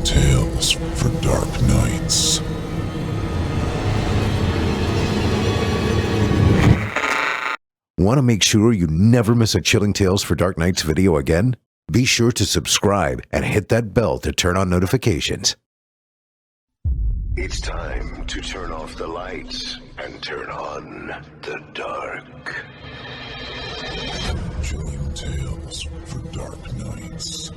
Chilling tales for dark nights. Want to make sure you never miss a Chilling Tales for Dark Nights video again? Be sure to subscribe and hit that bell to turn on notifications. It's time to turn off the lights and turn on the dark. Chilling tales for dark nights.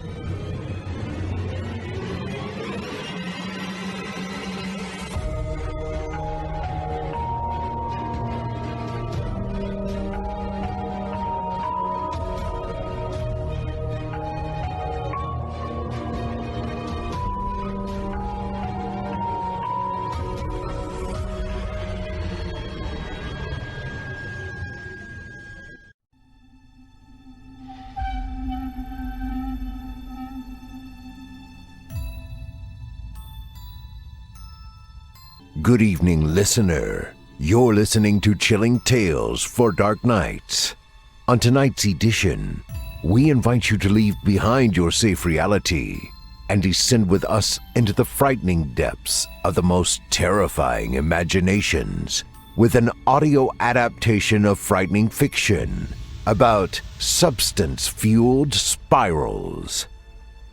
Good evening, listener. You're listening to Chilling Tales for Dark Nights. On tonight's edition, we invite you to leave behind your safe reality and descend with us into the frightening depths of the most terrifying imaginations with an audio adaptation of frightening fiction about substance-fueled spirals.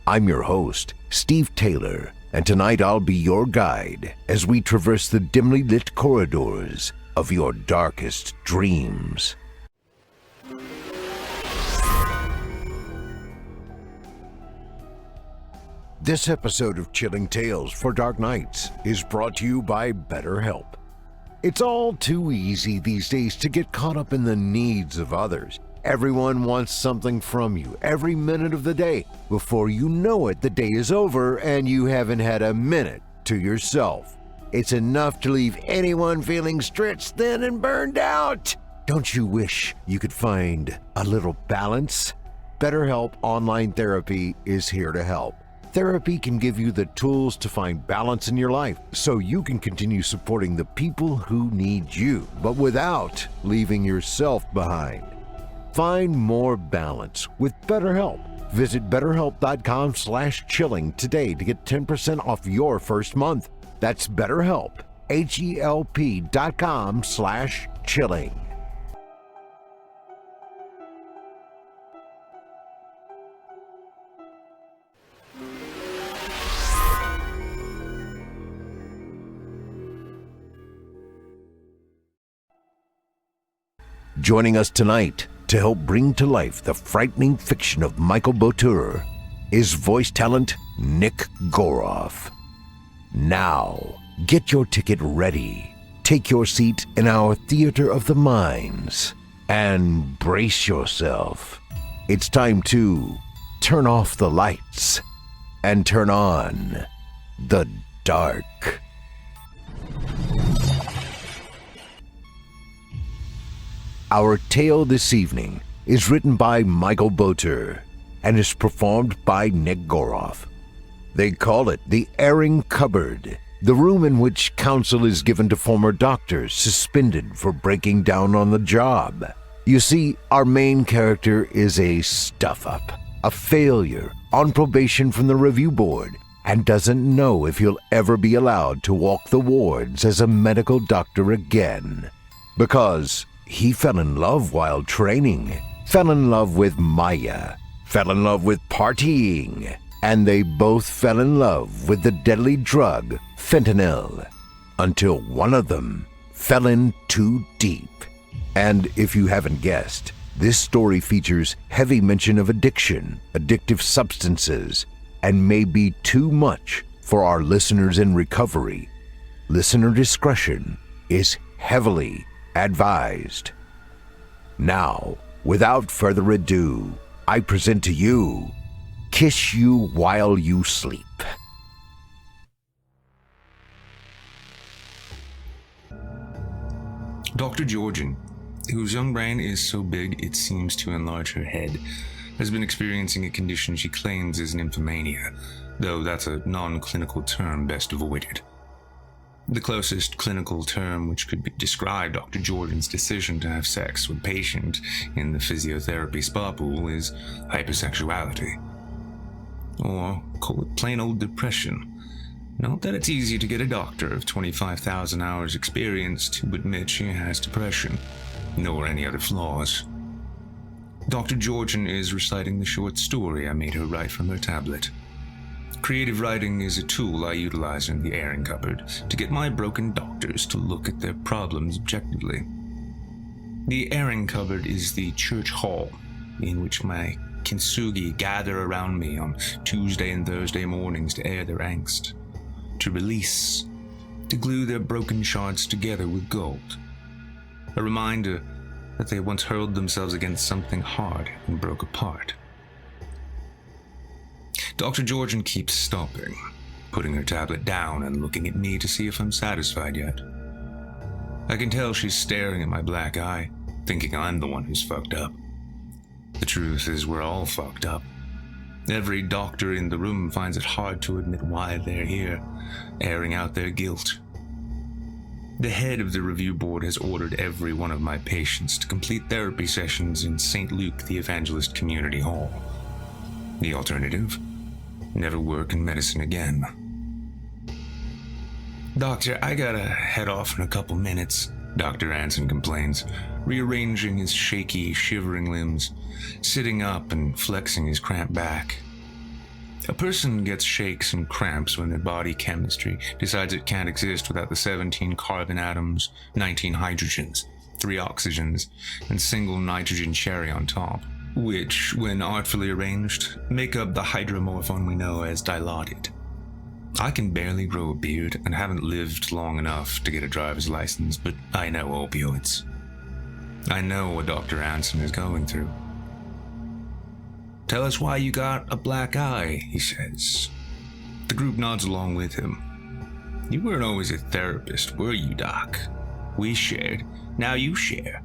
I'm your host, Steve Taylor, and tonight I'll be your guide as we traverse the dimly lit corridors of your darkest dreams. This episode of Chilling Tales for Dark Nights is brought to you by BetterHelp. It's all too easy these days to get caught up in the needs of others. Everyone wants something from you every minute of the day. Before you know it, the day is over and you haven't had a minute to yourself. It's enough to leave anyone feeling stretched thin and burned out. Don't you wish you could find a little balance? BetterHelp Online Therapy is here to help. Therapy can give you the tools to find balance in your life so you can continue supporting the people who need you, but without leaving yourself behind. Find more balance with BetterHelp. Visit BetterHelp.com/chilling today to get 10% off your first month. That's BetterHelp, HELP.com/chilling. Joining us tonight to help bring to life the frightening fiction of Michael Botur is voice talent Nick Goroff. Now, get your ticket ready, take your seat in our theater of the minds, and brace yourself. It's time to turn off the lights and turn on the dark. Our tale this evening is written by Michael Botur and is performed by Nick Goroff. They call it the airing cupboard, the room in which counsel is given to former doctors suspended for breaking down on the job. You see, our main character is a stuff-up, a failure, on probation from the review board, and doesn't know if he'll ever be allowed to walk the wards as a medical doctor again. Because he fell in love while training, fell in love with Maya, fell in love with partying, and they both fell in love with the deadly drug, fentanyl, until one of them fell in too deep. And if you haven't guessed, this story features heavy mention of addiction, addictive substances, and may be too much for our listeners in recovery. Listener discretion is heavily advised. Now, without further ado, I present to you Kiss You While You Sleep. Dr. Georgian, whose young brain is so big it seems to enlarge her head, has been experiencing a condition she claims is nymphomania, though that's a non-clinical term best avoided. The closest clinical term which could describe Dr. Jordan's decision to have sex with patient in the physiotherapy spa pool is hypersexuality. Or, call it plain old depression. Not that it's easy to get a doctor of 25,000 hours experience to admit she has depression, nor any other flaws. Dr. Georgian is reciting the short story I made her write from her tablet. Creative writing is a tool I utilize in the airing cupboard to get my broken doctors to look at their problems objectively. The airing cupboard is the church hall in which my kintsugi gather around me on Tuesday and Thursday mornings to air their angst, to release, to glue their broken shards together with gold. A reminder that they once hurled themselves against something hard and broke apart. Dr. Georgian keeps stopping, putting her tablet down and looking at me to see if I'm satisfied yet. I can tell she's staring at my black eye, thinking I'm the one who's fucked up. The truth is we're all fucked up. Every doctor in the room finds it hard to admit why they're here, airing out their guilt. The head of the review board has ordered every one of my patients to complete therapy sessions in St. Luke the Evangelist Community Hall. The alternative? Never work in medicine again. Doctor, I gotta head off in a couple minutes, Dr. Anson complains, rearranging his shaky, shivering limbs, sitting up and flexing his cramped back. A person gets shakes and cramps when their body chemistry decides it can't exist without the 17 carbon atoms, 19 hydrogens, 3 oxygens, and single nitrogen cherry on top, which, when artfully arranged, make up the hydromorphone we know as dilaudid. I can barely grow a beard and haven't lived long enough to get a driver's license, but I know opioids. I know what Dr. Anson is going through. Tell us why you got a black eye, he says. The group nods along with him. You weren't always a therapist, were you, Doc? We shared, now you share.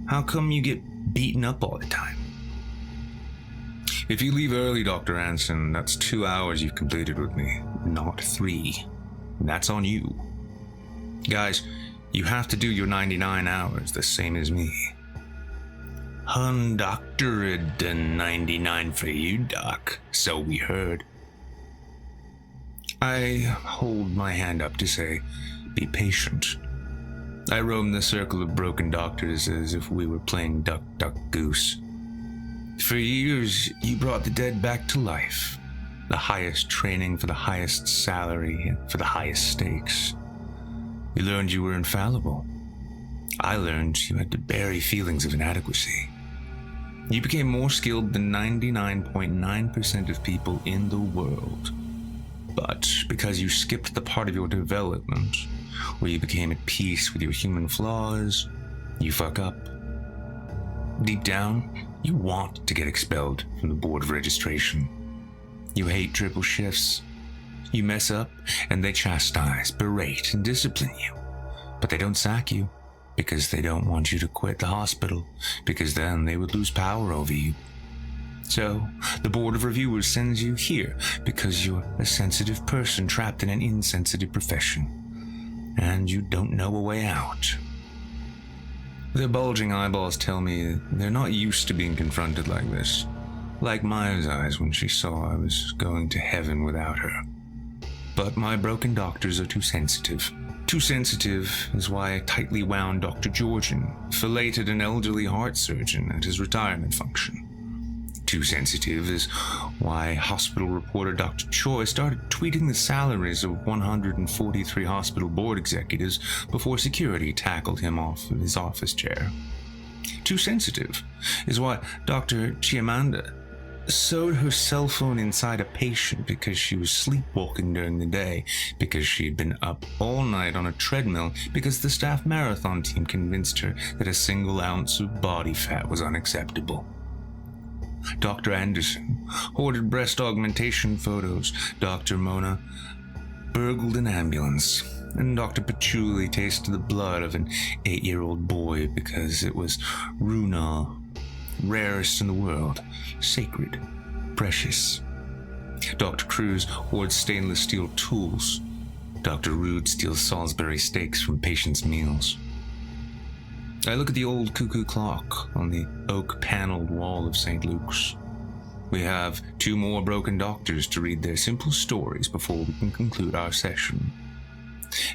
How come you get beaten up all the time? If you leave early, Dr. Anson, that's 2 hours you've completed with me, not 3. That's on you. Guys, you have to do your 99 hours the same as me. Undoctored and 99 for you, Doc, so we heard. I hold my hand up to say, be patient. I roam the circle of broken doctors as if we were playing duck, duck, goose. For years, you brought the dead back to life. The highest training for the highest salary and for the highest stakes. You learned you were infallible. I learned you had to bury feelings of inadequacy. You became more skilled than 99.9% of people in the world. But because you skipped the part of your development where you became at peace with your human flaws, you fuck up. Deep down, you want to get expelled from the board of registration. You hate triple shifts. You mess up and they chastise, berate, and discipline you. But they don't sack you because they don't want you to quit the hospital, because then they would lose power over you. So, the board of reviewers sends you here because you're a sensitive person trapped in an insensitive profession, and you don't know a way out. Their bulging eyeballs tell me they're not used to being confronted like this, like Maya's eyes when she saw I was going to heaven without her. But my broken doctors are too sensitive. Too sensitive is why I tightly wound Dr. Georgian, filleted an elderly heart surgeon at his retirement function. Too sensitive is why hospital reporter Dr. Choi started tweeting the salaries of 143 hospital board executives before security tackled him off of his office chair. Too sensitive is why Dr. Chiamanda sewed her cell phone inside a patient because she was sleepwalking during the day, because she had been up all night on a treadmill, because the staff marathon team convinced her that a single ounce of body fat was unacceptable. Dr. Anderson hoarded breast augmentation photos. Dr. Mona burgled an ambulance. And Dr. Patchouli tasted the blood of an 8-year-old boy because it was Runa, rarest in the world, sacred, precious. Dr. Cruz hoards stainless steel tools. Dr. Rude steals Salisbury steaks from patients' meals. I look at the old cuckoo clock on the oak-paneled wall of St. Luke's. We have 2 more broken doctors to read their simple stories before we can conclude our session.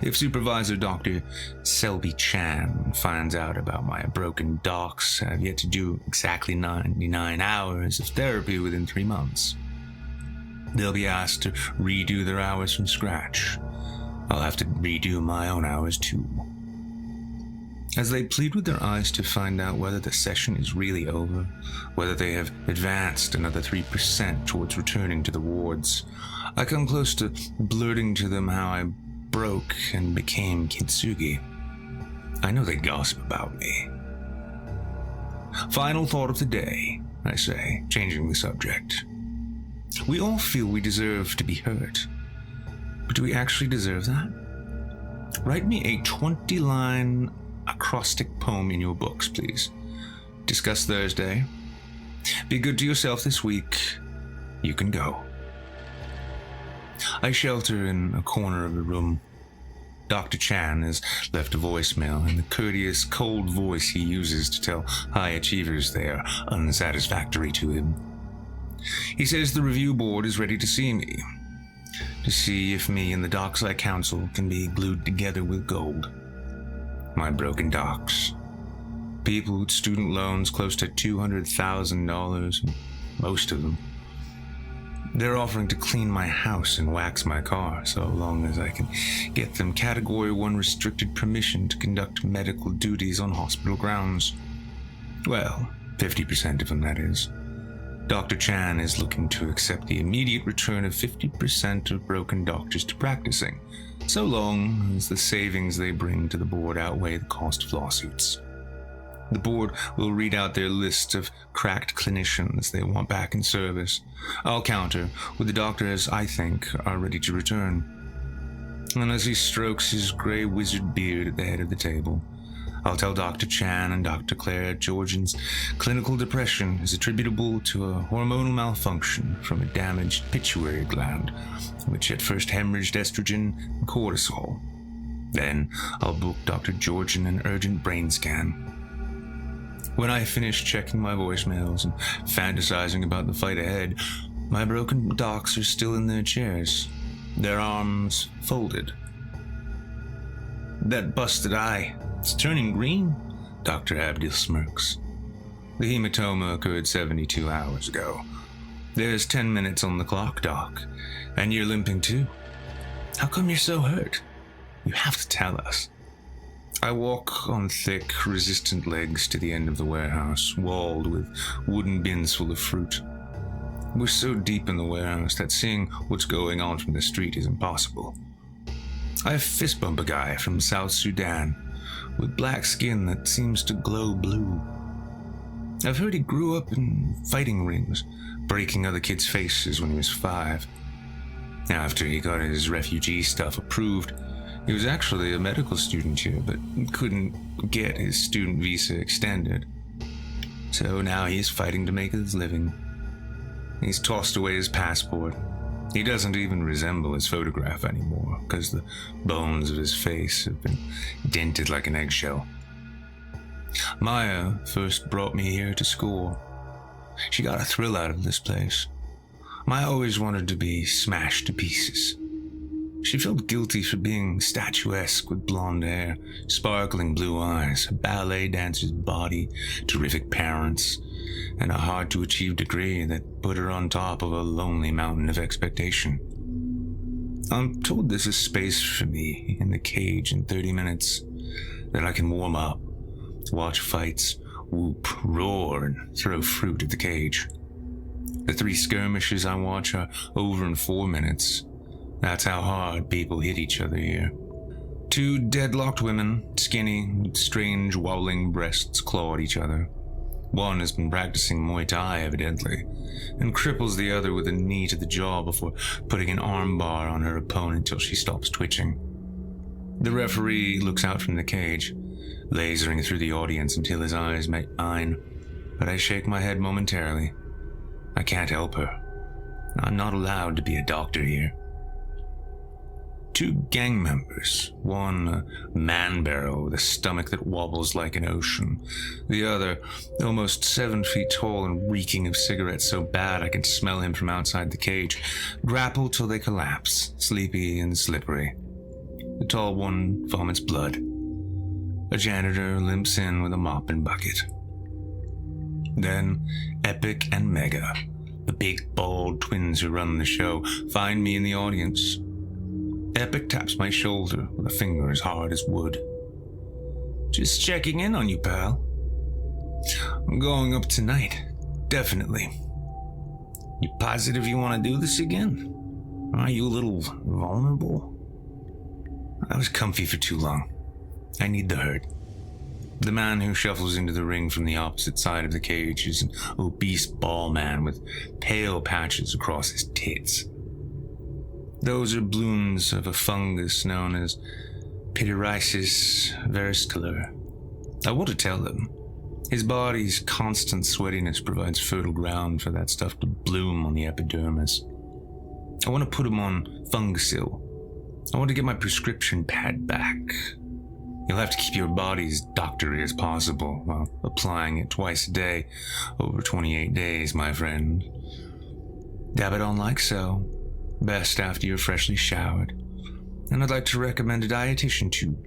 If Supervisor Dr. Selby Chan finds out about my broken docs, I have yet to do exactly 99 hours of therapy within 3 months. They'll be asked to redo their hours from scratch. I'll have to redo my own hours too. As they plead with their eyes to find out whether the session is really over, whether they have advanced another 3% towards returning to the wards, I come close to blurting to them how I broke and became Kintsugi. I know they gossip about me. Final thought of the day, I say, changing the subject. We all feel we deserve to be hurt, but do we actually deserve that? Write me a 20-line acrostic poem in your books, please. Discuss Thursday. Be good to yourself this week. You can go. I shelter in a corner of the room. Dr. Chan has left a voicemail in the courteous, cold voice he uses to tell high achievers they are unsatisfactory to him. He says the review board is ready to see me, to see if me and the Dockside Council can be glued together with gold. My broken docs. People with student loans close to $200,000, most of them. They're offering to clean my house and wax my car so long as I can get them Category 1 restricted permission to conduct medical duties on hospital grounds. Well, 50% of them, that is. Dr. Chan is looking to accept the immediate return of 50% of broken doctors to practicing, so long as the savings they bring to the board outweigh the cost of lawsuits. The board will read out their list of cracked clinicians they want back in service. I'll counter with the doctors I think are ready to return. And as he strokes his gray wizard beard at the head of the table, I'll tell Dr. Chan and Dr. Claire Georgian's clinical depression is attributable to a hormonal malfunction from a damaged pituitary gland, which at first hemorrhaged estrogen and cortisol. Then I'll book Dr. Georgian an urgent brain scan. When I finish checking my voicemails and fantasizing about the fight ahead, my broken docs are still in their chairs, their arms folded. That busted eye, it's turning green, Dr. Abdil smirks. The hematoma occurred 72 hours ago. There's 10 minutes on the clock, Doc, and you're limping too. How come you're so hurt? You have to tell us. I walk on thick, resistant legs to the end of the warehouse, walled with wooden bins full of fruit. We're so deep in the warehouse that seeing what's going on from the street is impossible. I fist bump a guy from South Sudan with black skin that seems to glow blue. I've heard he grew up in fighting rings, breaking other kids' faces when he was 5. After he got his refugee stuff approved, he was actually a medical student here, but couldn't get his student visa extended. So now he's fighting to make his living. He's tossed away his passport. He doesn't even resemble his photograph anymore, because the bones of his face have been dented like an eggshell. Maya first brought me here to school. She got a thrill out of this place. Maya always wanted to be smashed to pieces. She felt guilty for being statuesque with blonde hair, sparkling blue eyes, a ballet dancer's body, terrific parents, and a hard-to-achieve degree that put her on top of a lonely mountain of expectation. I'm told there's a space for me in the cage in 30 minutes, that I can warm up, watch fights, whoop, roar, and throw fruit at the cage. The 3 skirmishes I watch are over in 4 minutes. That's how hard people hit each other here. 2 deadlocked women, skinny, with strange wobbling breasts, claw at each other. One has been practicing Muay Thai, evidently, and cripples the other with a knee to the jaw before putting an arm bar on her opponent till she stops twitching. The referee looks out from the cage, lasering through the audience until his eyes meet mine, but I shake my head momentarily. I can't help her. I'm not allowed to be a doctor here. 2 gang members, one a man-barrel with a stomach that wobbles like an ocean, the other almost 7 feet tall and reeking of cigarettes so bad I can smell him from outside the cage, grapple till they collapse, sleepy and slippery. The tall one vomits blood. A janitor limps in with a mop and bucket. Then Epic and Mega, the big, bald twins who run the show, find me in the audience. Epic taps my shoulder with a finger as hard as wood. "Just checking in on you, pal. I'm going up tonight, definitely. You positive you want to do this again? Are you a little vulnerable?" I was comfy for too long. I need the hurt. The man who shuffles into the ring from the opposite side of the cage is an obese ball man with pale patches across his tits. Those are blooms of a fungus known as pityriasis versicolor. I want to tell him. His body's constant sweatiness provides fertile ground for that stuff to bloom on the epidermis. I want to put him on Fungisil. I want to get my prescription pad back. You'll have to keep your body as doctory as possible while applying it twice a day over 28 days, my friend. Dab it on like so. Best after you're freshly showered. And I'd like to recommend a dietitian tube.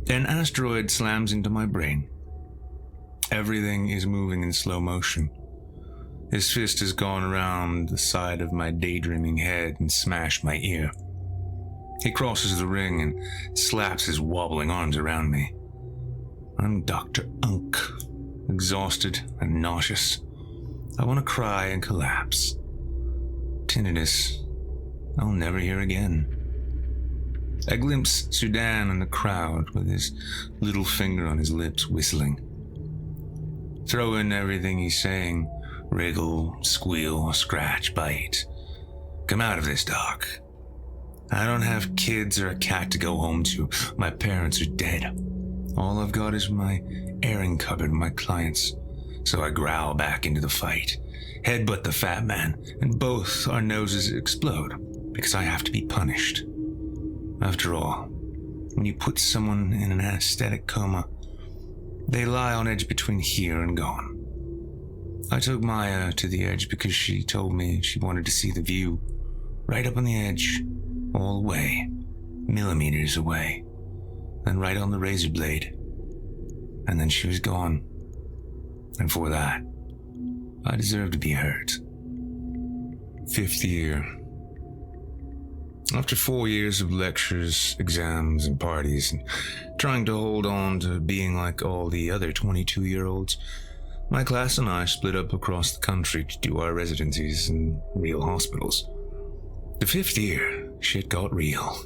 An asteroid slams into my brain. Everything is moving in slow motion. His fist has gone around the side of my daydreaming head and smashed my ear. He crosses the ring and slaps his wobbling arms around me. I'm Dr. Unk, exhausted and nauseous. I want to cry and collapse. Tinnitus I'll never hear again. I glimpse Sudan in the crowd with his little finger on his lips whistling. Throw in everything he's saying. Wriggle, squeal, scratch, bite. Come out of this, Doc. I don't have kids or a cat to go home to. My parents are dead. All I've got is my airing cupboard and my clients. So I growl back into the fight, headbutt the fat man, and both our noses explode because I have to be punished. After all, when you put someone in an anesthetic coma, they lie on edge between here and gone. I took Maya to the edge because she told me she wanted to see the view. Right up on the edge, all the way, millimeters away, then right on the razor blade. And then she was gone. And for that, I deserve to be hurt. 5th year. After 4 years of lectures, exams, and parties, and trying to hold on to being like all the other 22-year-olds, my class and I split up across the country to do our residencies in real hospitals. The 5th year, shit got real.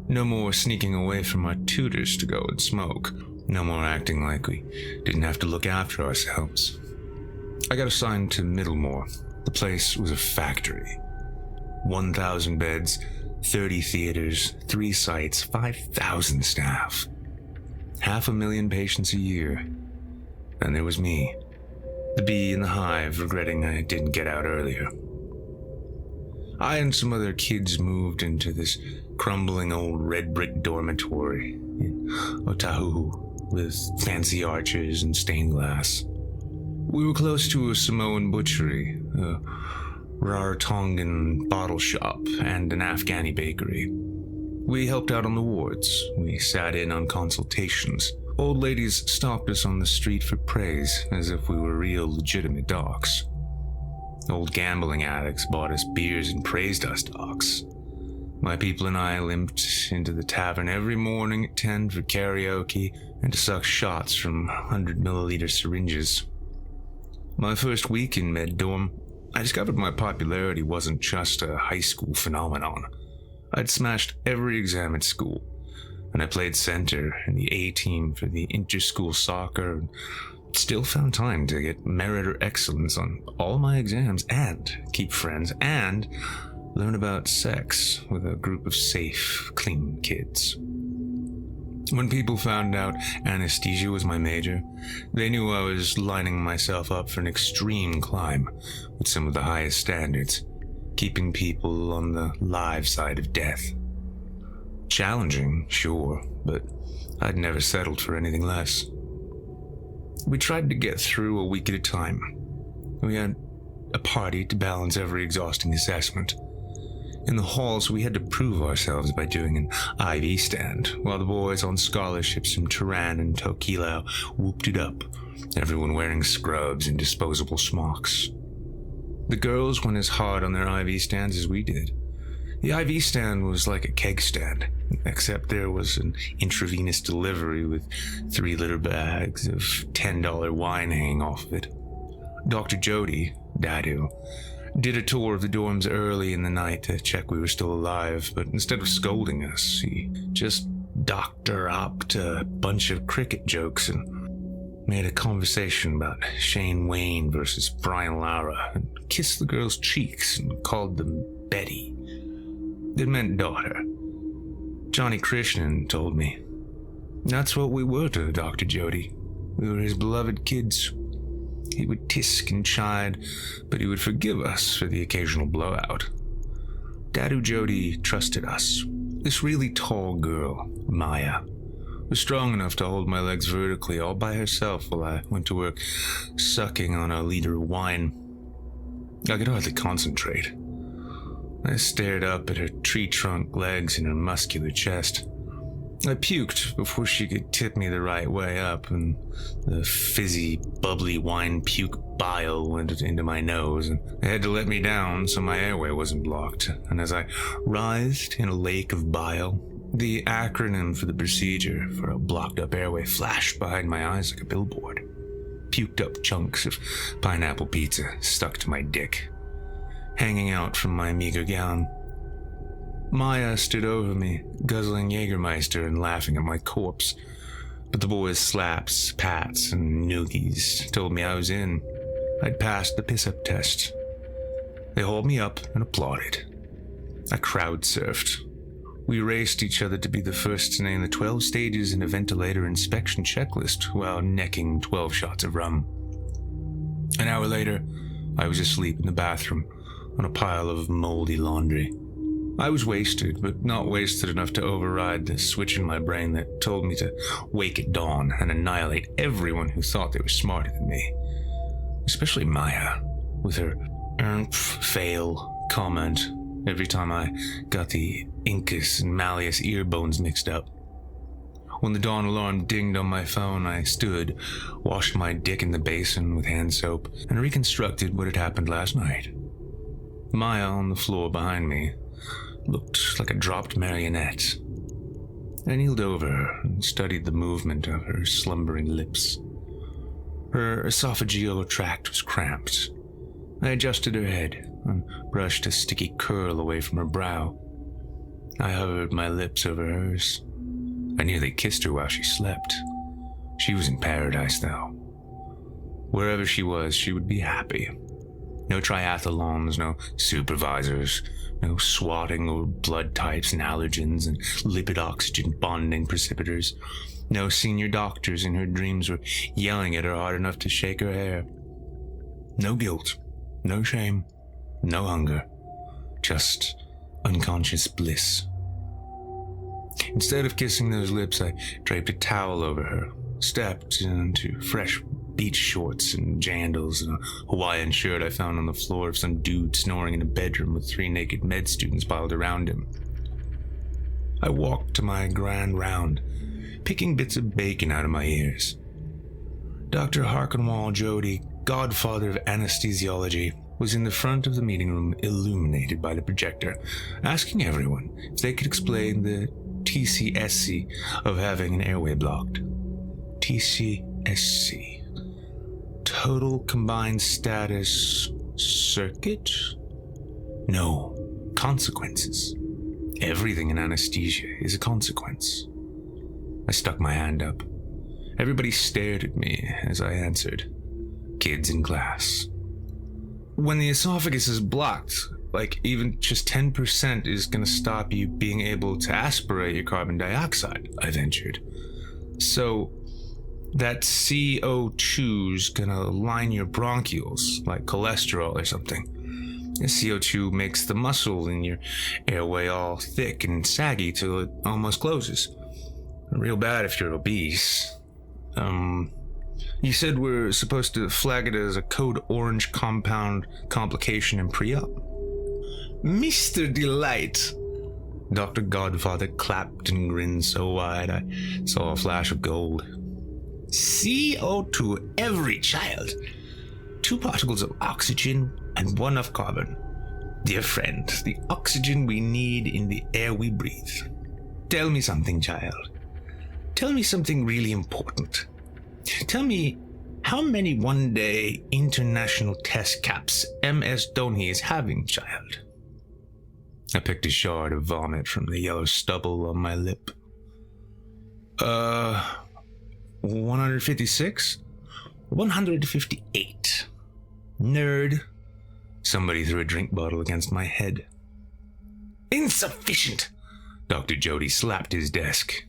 No more sneaking away from our tutors to go and smoke. No more acting like we didn't have to look after ourselves. I got assigned to Middlemore. The place was a factory. 1,000 beds, 30 theaters, 3 sites, 5,000 staff. 500,000 patients a year. Then there was me, the bee in the hive, regretting I didn't get out earlier. I and some other kids moved into this crumbling old red brick dormitory in Otahu with fancy arches and stained glass. We were close to a Samoan butchery, a Rarotongan bottle shop, and an Afghani bakery. We helped out on the wards. We sat in on consultations. Old ladies stopped us on the street for praise, as if we were real legitimate docs. Old gambling addicts bought us beers and praised us docs. My people and I limped into the tavern every morning at 10 for karaoke and to suck shots from 100-milliliter syringes. My first week in med dorm, I discovered my popularity wasn't just a high school phenomenon. I'd smashed every exam at school, and I played center in the A-team for the inter-school soccer, and still found time to get merit or excellence on all my exams and keep friends and learn about sex with a group of safe, clean kids. When people found out anesthesia was my major, they knew I was lining myself up for an extreme climb with some of the highest standards, keeping people on the live side of death. Challenging, sure, but I'd never settled for anything less. We tried to get through a week at a time. We had a party to balance every exhausting assessment. In the halls, we had to prove ourselves by doing an IV stand, while the boys on scholarships from Tehran and Tokelau whooped it up, everyone wearing scrubs and disposable smocks. The girls went as hard on their IV stands as we did. The IV stand was like a keg stand, except there was an intravenous delivery with 3-liter bags of $10 wine hanging off of it. Dr. Jody, Dadu, did a tour of the dorms early in the night to check we were still alive, but instead of scolding us, he just doctor-opped a bunch of cricket jokes and made a conversation about Shane Wayne versus Brian Lara, and kissed the girls' cheeks and called them Betty. It meant daughter. Johnny Krishnan told me. That's what we were to Dr. Jody. We were his beloved kids. He would tisk and chide, but he would forgive us for the occasional blowout. Dadu Jody trusted us. This really tall girl, Maya, was strong enough to hold my legs vertically all by herself while I went to work sucking on a liter of wine. I could hardly concentrate. I stared up at her tree-trunk legs and her muscular chest. I puked before she could tip me the right way up, and the fizzy, bubbly wine puke bile went into my nose, and they had to let me down so my airway wasn't blocked. And as I writhed in a lake of bile, the acronym for the procedure for a blocked-up airway flashed behind my eyes like a billboard. Puked-up chunks of pineapple pizza stuck to my dick, hanging out from my meager gown. Maya stood over me, guzzling Jägermeister and laughing at my corpse. But the boys' slaps, pats, and noogies told me I was in. I'd passed the piss-up test. They hauled me up and applauded. I crowd-surfed. We raced each other to be the first to name the 12 stages in a ventilator inspection checklist while necking 12 shots of rum. An hour later, I was asleep in the bathroom on a pile of moldy laundry. I was wasted, but not wasted enough to override the switch in my brain that told me to wake at dawn and annihilate everyone who thought they were smarter than me. Especially Maya, with her fail comment every time I got the incus and malleus ear bones mixed up. When the dawn alarm dinged on my phone, I stood, washed my dick in the basin with hand soap, and reconstructed what had happened last night. Maya on the floor behind me looked like a dropped marionette. I kneeled over her and studied the movement of her slumbering lips. Her esophageal tract was cramped. I adjusted her head and brushed a sticky curl away from her brow. I hovered my lips over hers. I nearly kissed her while she slept. She was in paradise, though. Wherever she was, she would be happy. No triathlons, no supervisors, no swatting over blood types and allergens and lipid oxygen bonding precipitors. No senior doctors in her dreams were yelling at her hard enough to shake her hair. No guilt, no shame, no hunger, just unconscious bliss. Instead of kissing those lips, I draped a towel over her, stepped into fresh beach shorts and jandals and a Hawaiian shirt I found on the floor of some dude snoring in a bedroom with 3 naked med students piled around him. I walked to my grand round, picking bits of bacon out of my ears. Dr. Harkenwall Jody, godfather of anesthesiology, was in the front of the meeting room illuminated by the projector, asking everyone if they could explain the TCSC of having an airway blocked. TCSC. Total combined status circuit? No, consequences. Everything in anesthesia is a consequence. I stuck my hand up. Everybody stared at me as I answered. Kids in class. When the esophagus is blocked, like even just 10% is going to stop you being able to aspirate your carbon dioxide, I ventured. So that CO2's gonna line your bronchioles like cholesterol or something. The CO2 makes the muscle in your airway all thick and saggy till it almost closes. Real bad if you're obese. You said we're supposed to flag it as a code orange compound complication and pre-op. Mr. Delight! Dr. Godfather clapped and grinned so wide I saw a flash of gold. CO2 every child. 2 particles of oxygen and 1 of carbon. Dear friend, the oxygen we need in the air we breathe. Tell me something, child. Tell me something really important. Tell me how many one-day international test caps MS Dhoni is having, child. I picked a shard of vomit from the yellow stubble on my lip. 156? 158. Nerd. Somebody threw a drink bottle against my head. Insufficient! Dr. Jody slapped his desk.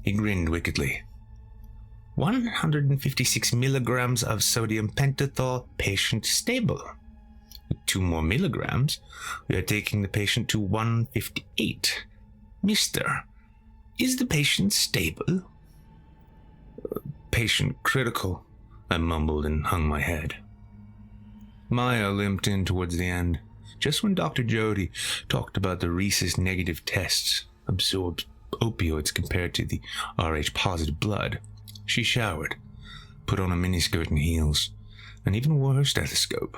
He grinned wickedly. 156 milligrams of sodium pentothal, patient stable. With 2 more milligrams, we are taking the patient to 158. Mister, is the patient stable? Patient critical, I mumbled and hung my head. Maya limped in towards the end, just when Dr. Jody talked about the rhesus negative tests, absorbed opioids compared to the Rh positive blood. She showered, put on a miniskirt and heels, and even wore her stethoscope.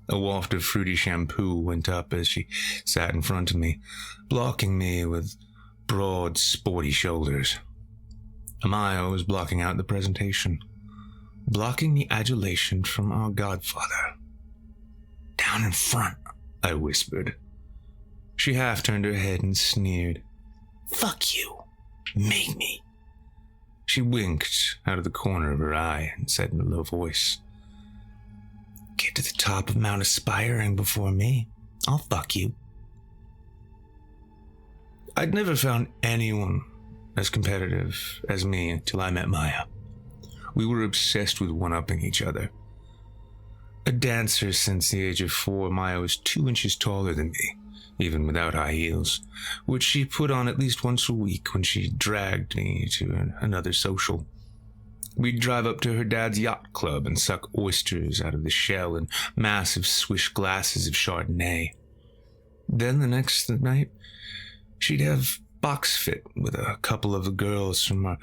A waft of fruity shampoo went up as she sat in front of me, blocking me with broad, sporty shoulders. Maya was blocking out the presentation, blocking the adulation from our godfather. Down in front, I whispered. She half turned her head and sneered. Fuck you. Make me. She winked out of the corner of her eye and said in a low voice, Get to the top of Mount Aspiring before me. I'll fuck you. I'd never found anyone as competitive as me until I met Maya. We were obsessed with one-upping each other. A dancer since the age of 4, Maya was 2 inches taller than me, even without high heels, which she put on at least once a week when she dragged me to another social. We'd drive up to her dad's yacht club and suck oysters out of the shell in massive swish glasses of Chardonnay. Then the next night, she'd have box fit with a couple of the girls from our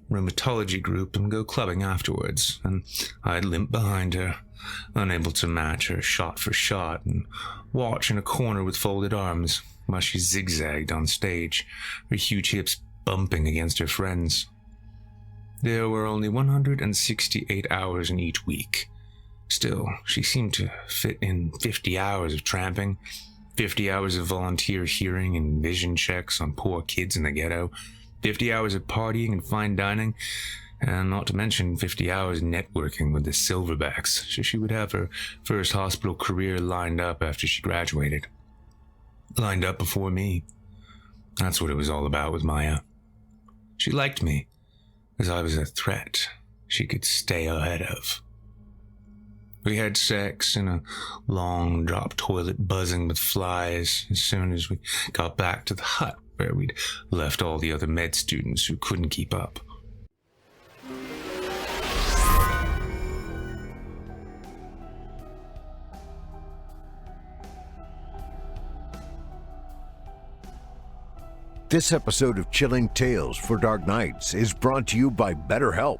rheumatology group and go clubbing afterwards, and I'd limp behind her, unable to match her shot for shot, and watch in a corner with folded arms while she zigzagged on stage, her huge hips bumping against her friends. There were only 168 hours in each week. Still, she seemed to fit in 50 hours of tramping, 50 hours of volunteer hearing and vision checks on poor kids in the ghetto, 50 hours of partying and fine dining, and not to mention 50 hours networking with the Silverbacks, so she would have her first hospital career lined up after she graduated. Lined up before me. That's what it was all about with Maya. She liked me, as I was a threat she could stay ahead of. We had sex in a long drop toilet buzzing with flies as soon as we got back to the hut where we'd left all the other med students who couldn't keep up. This episode of Chilling Tales for Dark Nights is brought to you by BetterHelp.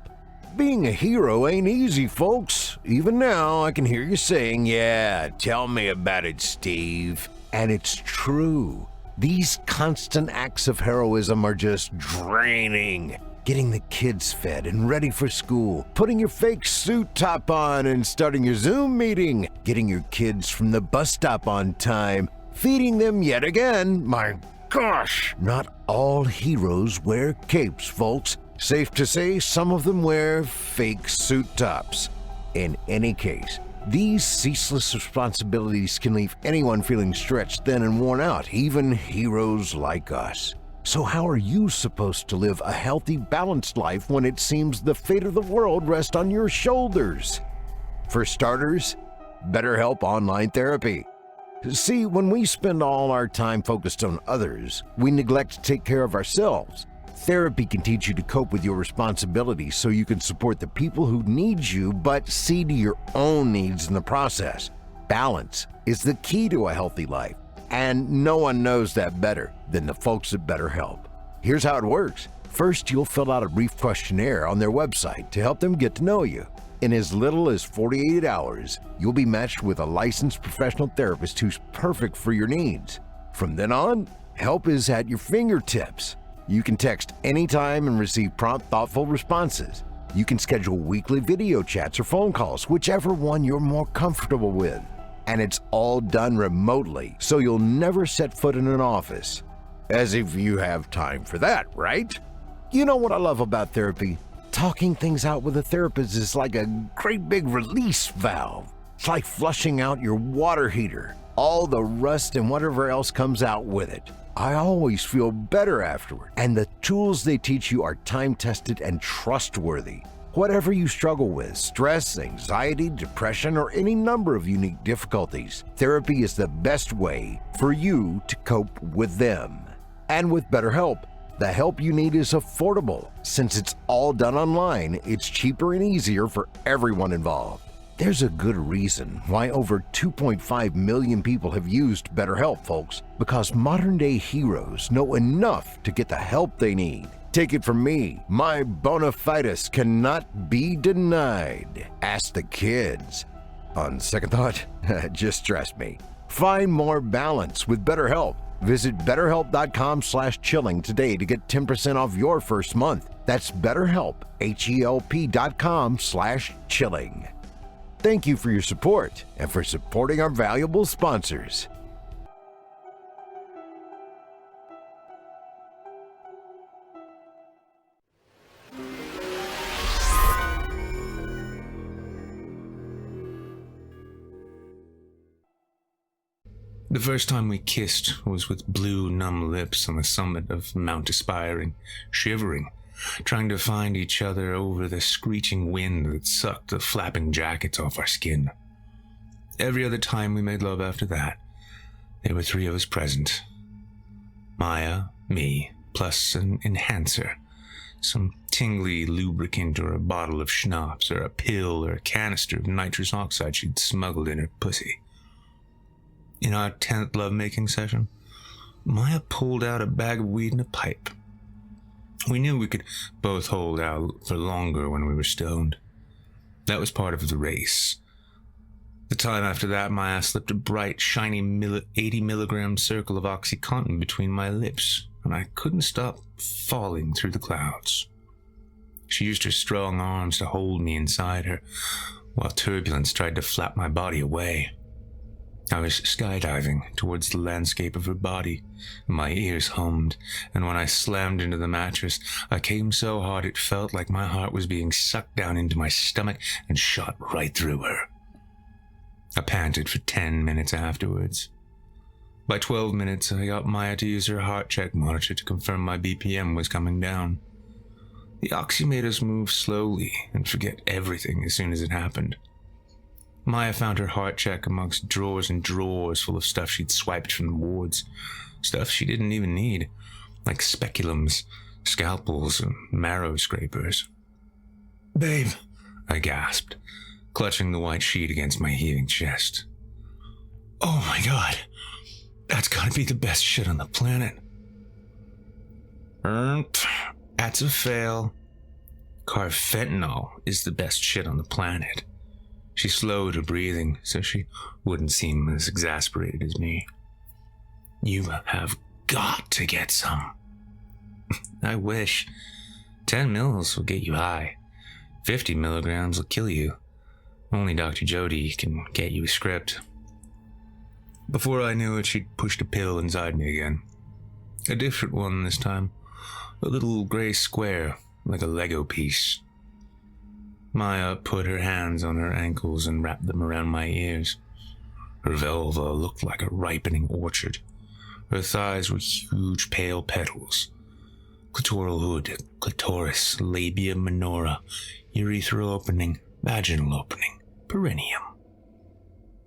Being a hero ain't easy, folks. Even now, I can hear you saying, yeah, tell me about it, Steve. And it's true. These constant acts of heroism are just draining. Getting the kids fed and ready for school, putting your fake suit top on and starting your Zoom meeting, getting your kids from the bus stop on time, feeding them yet again. My gosh, not all heroes wear capes, folks. Safe to say, some of them wear fake suit tops. In any case, these ceaseless responsibilities can leave anyone feeling stretched thin and worn out, even heroes like us. So how are you supposed to live a healthy, balanced life when it seems the fate of the world rests on your shoulders? For starters, BetterHelp Online Therapy. See, when we spend all our time focused on others, we neglect to take care of ourselves. Therapy can teach you to cope with your responsibilities so you can support the people who need you, but see to your own needs in the process. Balance is the key to a healthy life, and no one knows that better than the folks at BetterHelp. Here's how it works. First, you'll fill out a brief questionnaire on their website to help them get to know you. In as little as 48 hours, you'll be matched with a licensed professional therapist who's perfect for your needs. From then on, help is at your fingertips. You can text anytime and receive prompt, thoughtful responses. You can schedule weekly video chats or phone calls, whichever one you're more comfortable with. And it's all done remotely, so you'll never set foot in an office. As if you have time for that, right? You know what I love about therapy? Talking things out with a therapist is like a great big release valve. It's like flushing out your water heater. All the rust and whatever else comes out with it. I always feel better afterward, and the tools they teach you are time-tested and trustworthy. Whatever you struggle with, stress, anxiety, depression, or any number of unique difficulties, therapy is the best way for you to cope with them. And with BetterHelp, the help you need is affordable. Since it's all done online, it's cheaper and easier for everyone involved. There's a good reason why over 2.5 million people have used BetterHelp, folks, because modern-day heroes know enough to get the help they need. Take it from me, my bona fides cannot be denied. Ask the kids. On second thought, just trust me. Find more balance with BetterHelp. Visit BetterHelp.com/chilling today to get 10% off your first month. That's BetterHelp, HELP.com/chilling. Thank you for your support and for supporting our valuable sponsors. The first time we kissed was with blue, numb lips on the summit of Mount Aspiring, shivering, trying to find each other over the screeching wind that sucked the flapping jackets off our skin. Every other time we made love after that, there were three of us present. Maya, me, plus an enhancer, some tingly lubricant or a bottle of schnapps or a pill or a canister of nitrous oxide she'd smuggled in her pussy. In our 10th lovemaking session, Maya pulled out a bag of weed and a pipe. We knew we could both hold out for longer when we were stoned. That was part of the race. The time after that, Maya slipped a bright, shiny 80 milligram circle of OxyContin between my lips, and I couldn't stop falling through the clouds. She used her strong arms to hold me inside her, while turbulence tried to flap my body away. I was skydiving towards the landscape of her body, and my ears hummed, and when I slammed into the mattress, I came so hard it felt like my heart was being sucked down into my stomach and shot right through her. I panted for 10 minutes afterwards. By 12 minutes, I got Maya to use her heart check monitor to confirm my BPM was coming down. The oxy made us move slowly and forget everything as soon as it happened. Maya found her heart check amongst drawers and drawers full of stuff she'd swiped from the wards. Stuff she didn't even need, like speculums, scalpels, and marrow scrapers. "Babe," I gasped, clutching the white sheet against my heaving chest. "Oh my god, that's gotta be the best shit on the planet." That's a fail. Carfentanil is the best shit on the planet. She slowed her breathing so she wouldn't seem as exasperated as me. "You have got to get some." "I wish. 10 mils will get you high. 50 milligrams will kill you. Only Dr. Jody can get you a script." Before I knew it, she'd pushed a pill inside me again. A different one this time. A little gray square, like a Lego piece. Maya put her hands on her ankles and wrapped them around my ears. Her vulva looked like a ripening orchard. Her thighs were huge pale petals. Clitoral hood, clitoris, labia minora, urethral opening, vaginal opening, perineum.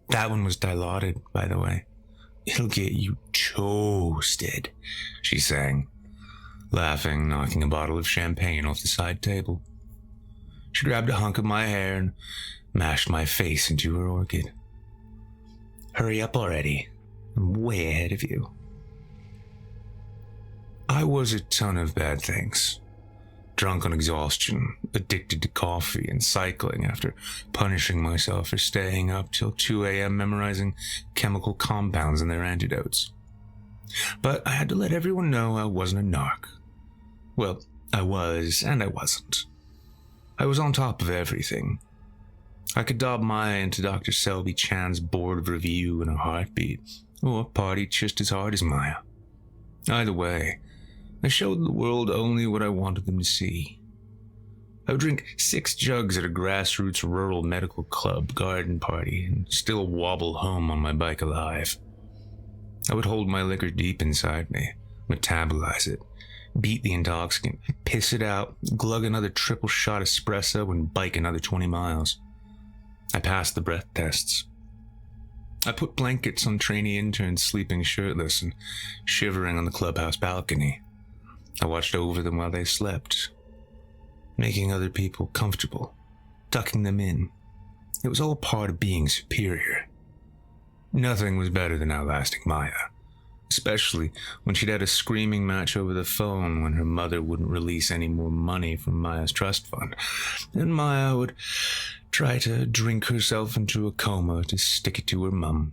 That one was dilaudid, by the way. It'll get you toasted, she sang, laughing, knocking a bottle of champagne off the side table. She grabbed a hunk of my hair and mashed my face into her orchid. Hurry up already. I'm way ahead of you. I was a ton of bad things. Drunk on exhaustion, addicted to coffee and cycling after punishing myself for staying up till 2 a.m. memorizing chemical compounds and their antidotes. But I had to let everyone know I wasn't a narc. Well, I was and I wasn't. I was on top of everything. I could dob Maya into Dr. Selby Chan's board of review in a heartbeat, or party just as hard as Maya. Either way, I showed the world only what I wanted them to see. I would drink 6 jugs at a grassroots rural medical club garden party and still wobble home on my bike alive. I would hold my liquor deep inside me, metabolize it, beat the intoxicant, piss it out, glug another triple shot espresso, and bike another 20 miles. I passed the breath tests. I put blankets on trainee interns sleeping shirtless and shivering on the clubhouse balcony. I watched over them while they slept, making other people comfortable, tucking them in. It was all part of being superior. Nothing was better than outlasting Maya, especially when she'd had a screaming match over the phone when her mother wouldn't release any more money from Maya's trust fund, and Maya would try to drink herself into a coma to stick it to her mum.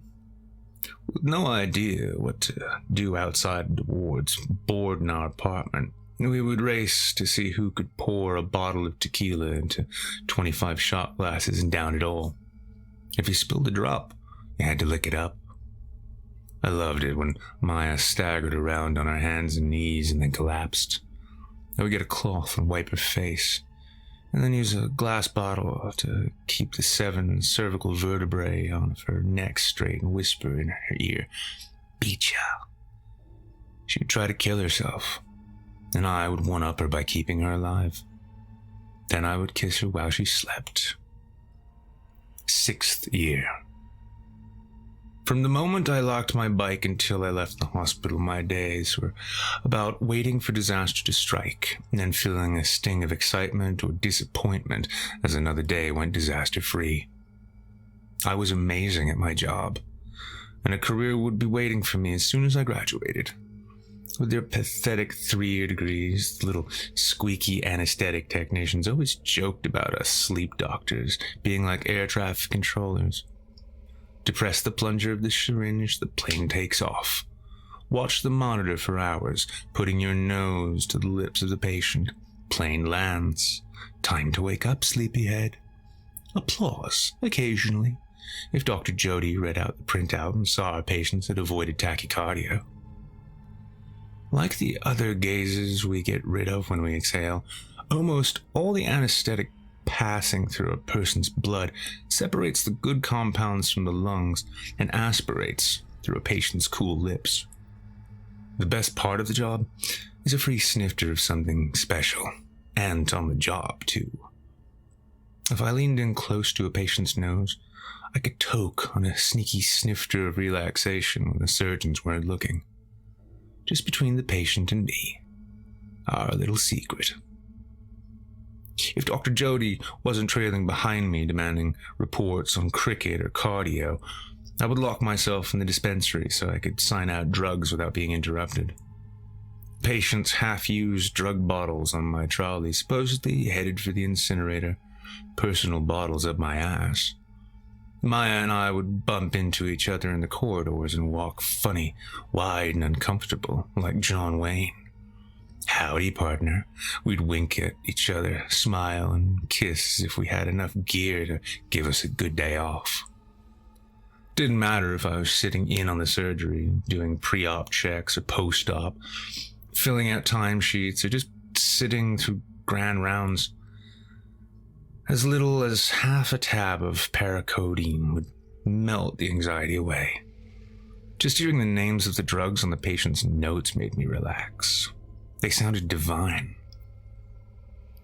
With no idea what to do outside the wards, bored in our apartment, we would race to see who could pour a bottle of tequila into 25 shot glasses and down it all. If you spilled a drop, you had to lick it up. I loved it when Maya staggered around on her hands and knees and then collapsed. I would get a cloth and wipe her face, and then use a glass bottle to keep the 7 cervical vertebrae of her neck straight and whisper in her ear, "Beat ya." She would try to kill herself, and I would one-up her by keeping her alive. Then I would kiss her while she slept. 6th year. From the moment I locked my bike until I left the hospital, my days were about waiting for disaster to strike, and then feeling a sting of excitement or disappointment as another day went disaster-free. I was amazing at my job, and a career would be waiting for me as soon as I graduated. With their pathetic 3-year degrees, the little squeaky anesthetic technicians always joked about us sleep doctors being like air traffic controllers. Depress the plunger of the syringe, the plane takes off. Watch the monitor for hours, putting your nose to the lips of the patient. Plane lands. Time to wake up, sleepyhead. Applause, occasionally, if Dr. Jody read out the printout and saw our patients had avoided tachycardia. Like the other gazes we get rid of when we exhale, almost all the anesthetic passing through a person's blood separates the good compounds from the lungs and aspirates through a patient's cool lips. The best part of the job is a free snifter of something special, and on the job, too. If I leaned in close to a patient's nose, I could toke on a sneaky snifter of relaxation when the surgeons weren't looking. Just between the patient and me, our little secret. If Dr. Jody wasn't trailing behind me demanding reports on cricket or cardio, I would lock myself in the dispensary so I could sign out drugs without being interrupted. Patients' half-used drug bottles on my trolley supposedly headed for the incinerator, personal bottles up my ass. Maya and I would bump into each other in the corridors and walk funny, wide and uncomfortable, like John Wayne. Howdy, partner. We'd wink at each other, smile, and kiss as if we had enough gear to give us a good day off. Didn't matter if I was sitting in on the surgery, doing pre-op checks or post-op, filling out timesheets, or just sitting through grand rounds. As little as half a tab of paracodeine would melt the anxiety away. Just hearing the names of the drugs on the patient's notes made me relax. They sounded divine.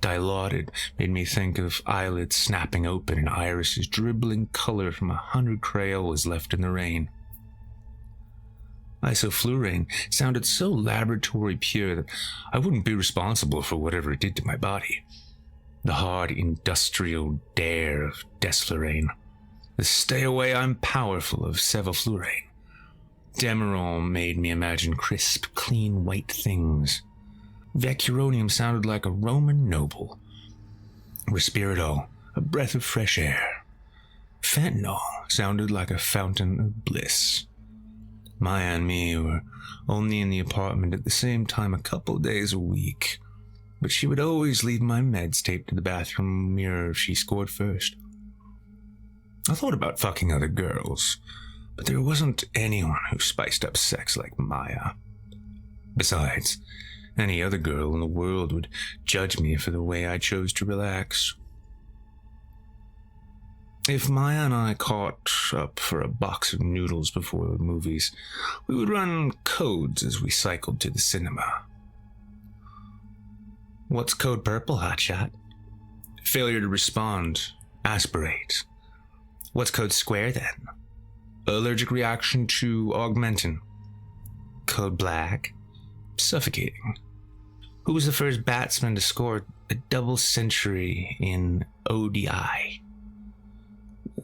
dilaudid made me think of eyelids snapping open and irises dribbling color from 100 Crayolas left in the rain. Isoflurane sounded so laboratory pure that I wouldn't be responsible for whatever it did to my body. The hard industrial dare of desflurane. The stay away I'm powerful of sevoflurane. Demerol made me imagine crisp, clean white things. Vecuronium sounded like a Roman noble. Respiridol, a breath of fresh air. Fentanyl sounded like a fountain of bliss. Maya and me were only in the apartment at the same time a couple days a week, but she would always leave my meds taped to the bathroom mirror if she scored first. I thought about fucking other girls, but there wasn't anyone who spiced up sex like Maya. Besides, any other girl in the world would judge me for the way I chose to relax. If Maya and I caught up for a box of noodles before the movies, we would run codes as we cycled to the cinema. What's code purple, hotshot? Failure to respond. Aspirate. What's code square then? Allergic reaction to augmentin. Code black. Suffocating. Who was the first batsman to score a double century in ODI?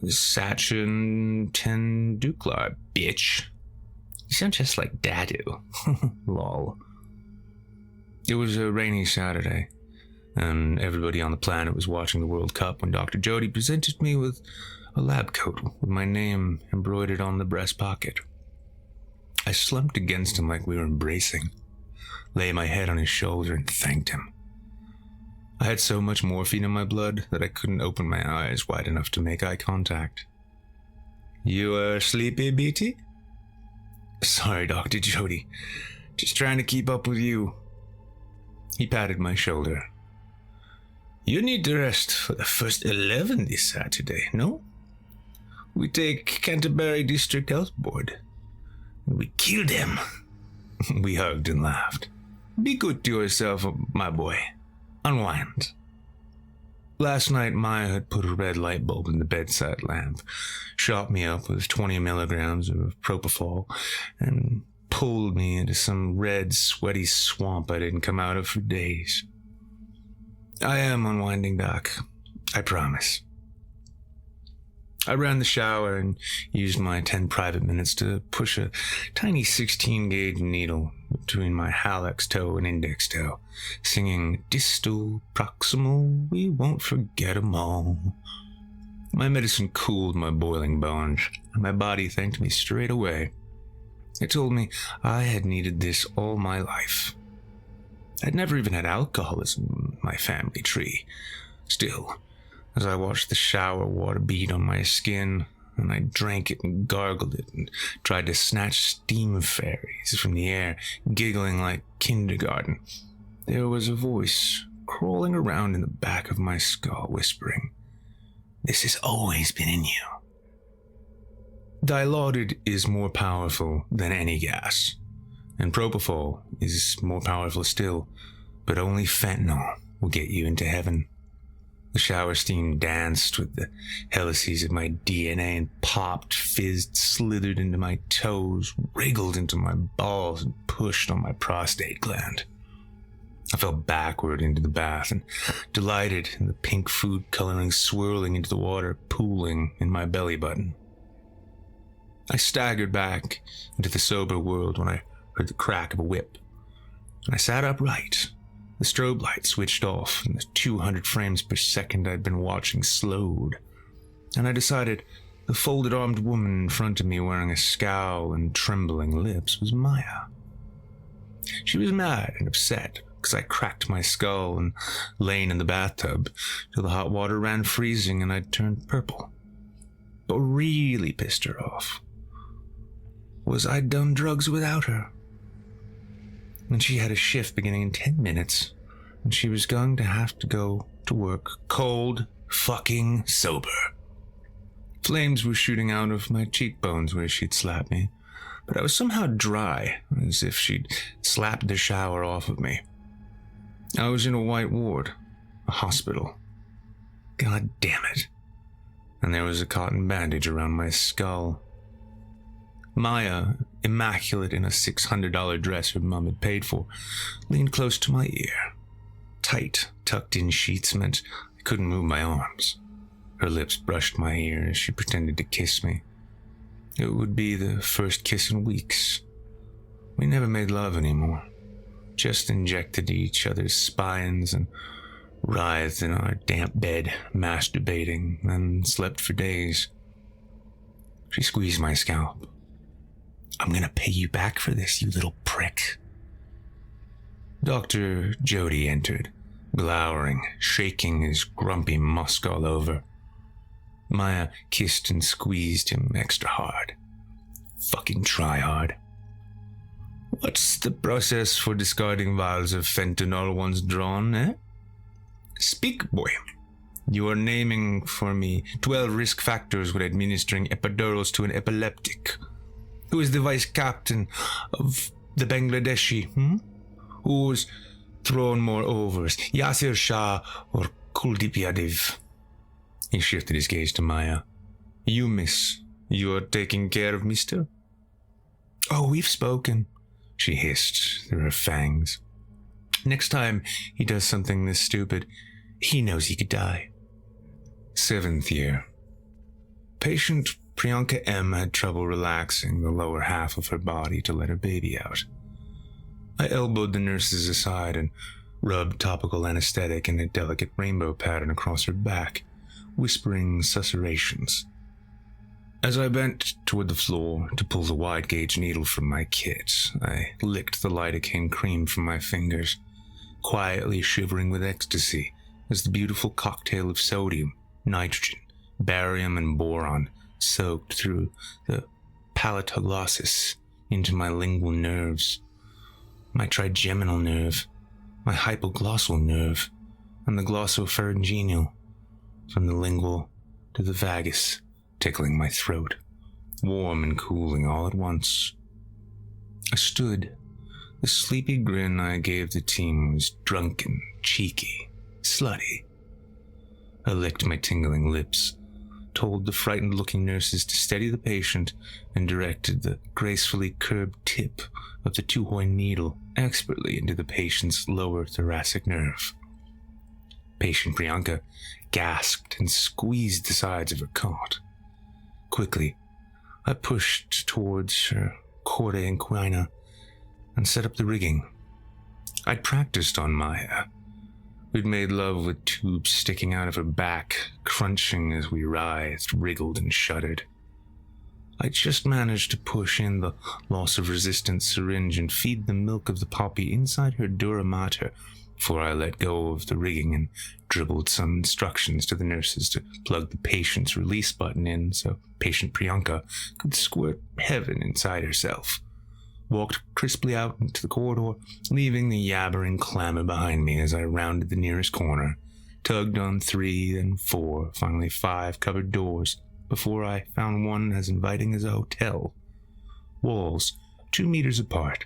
Sachin Tendulkar, bitch. You sound just like Dadu. Lol. It was a rainy Saturday, and everybody on the planet was watching the World Cup when Dr. Jody presented me with a lab coat with my name embroidered on the breast pocket. I slumped against him like we were embracing, lay my head on his shoulder and thanked him. I had so much morphine in my blood that I couldn't open my eyes wide enough to make eye contact. You sleepy, BT? Sorry, Dr. Jody. Just trying to keep up with you. He patted my shoulder. You need to rest for the first 11 this Saturday, no? We take Canterbury District Health Board. We killed him. We hugged and laughed. Be good to yourself, my boy. Unwind. Last night, Maya had put a red light bulb in the bedside lamp, shot me up with 20 milligrams of propofol, and pulled me into some red, sweaty swamp I didn't come out of for days. I am unwinding, Doc. I promise. I ran the shower and used my 10 private minutes to push a tiny 16-gauge needle between my hallux toe and index toe, singing distal, proximal, we won't forget 'em all. My medicine cooled my boiling bones, and my body thanked me straight away. It told me I had needed this all my life. I'd never even had alcoholism in my family tree. Still, as I watched the shower water bead on my skin, and I drank it and gargled it and tried to snatch steam fairies from the air, giggling like kindergarten, there was a voice crawling around in the back of my skull whispering, "This has always been in you." Dilaudid is more powerful than any gas, and propofol is more powerful still, but only fentanyl will get you into heaven. The shower steam danced with the helices of my DNA and popped, fizzed, slithered into my toes, wriggled into my balls, and pushed on my prostate gland. I fell backward into the bath and delighted in the pink food coloring swirling into the water, pooling in my belly button. I staggered back into the sober world when I heard the crack of a whip, and I sat upright. The strobe light switched off, and the 200 frames per second I'd been watching slowed, and I decided the folded-armed woman in front of me wearing a scowl and trembling lips was Maya. She was mad and upset because I cracked my skull and lain in the bathtub till the hot water ran freezing and I'd turned purple. But what really pissed her off was I'd done drugs without her. And she had a shift beginning in 10 minutes, and she was going to have to go to work cold, fucking sober. Flames were shooting out of my cheekbones where she'd slapped me, but I was somehow dry, as if she'd slapped the shower off of me. I was in a white ward, a hospital. God damn it. And there was a cotton bandage around my skull. Maya, immaculate in a $600 dress her mum had paid for, leaned close to my ear. Tight, tucked-in sheets meant I couldn't move my arms. Her lips brushed my ear as she pretended to kiss me. It would be the first kiss in weeks. We never made love anymore. Just injected each other's spines and writhed in our damp bed, masturbating, and slept for days. She squeezed my scalp. I'm gonna pay you back for this, you little prick. Dr. Jody entered, glowering, shaking his grumpy musk all over. Maya kissed and squeezed him extra hard. Fucking try hard. What's the process for discarding vials of fentanyl once drawn, eh? Speak, boy. You are naming for me 12 risk factors when administering epidurals to an epileptic. Who is the vice captain of the Bangladeshi, Who was thrown more overs, Yasir Shah or Kuldeep Yadav? He shifted his gaze to Maya. You, miss, you are taking care of mister? Oh, we've spoken, she hissed through her fangs. Next time he does something this stupid, he knows he could die. 7th year. Patient Priyanka M. had trouble relaxing the lower half of her body to let her baby out. I elbowed the nurses aside and rubbed topical anesthetic in a delicate rainbow pattern across her back, whispering susurrations. As I bent toward the floor to pull the wide-gauge needle from my kit, I licked the lidocaine cream from my fingers, quietly shivering with ecstasy as the beautiful cocktail of sodium, nitrogen, barium, and boron soaked through the palatoglossus into my lingual nerves, my trigeminal nerve, my hypoglossal nerve, and the glossopharyngeal, from the lingual to the vagus, tickling my throat, warm and cooling all at once. I stood. The sleepy grin I gave the team was drunken, cheeky, slutty. I licked my tingling lips, told the frightened-looking nurses to steady the patient, and directed the gracefully curved tip of the two-horn needle expertly into the patient's lower thoracic nerve. Patient Priyanka gasped and squeezed the sides of her cot. Quickly, I pushed towards her corda inquina and set up the rigging. I'd practiced on Maya. We'd made love with tubes sticking out of her back, crunching as we writhed, wriggled, and shuddered. I just managed to push in the loss of resistance syringe and feed the milk of the poppy inside her dura mater before I let go of the rigging and dribbled some instructions to the nurses to plug the patient's release button in so patient Priyanka could squirt heaven inside herself. Walked crisply out into the corridor, leaving the yabbering clamor behind me as I rounded the nearest corner, tugged on 3, then 4, finally 5 cupboard doors, before I found one as inviting as a hotel. Walls 2 meters apart,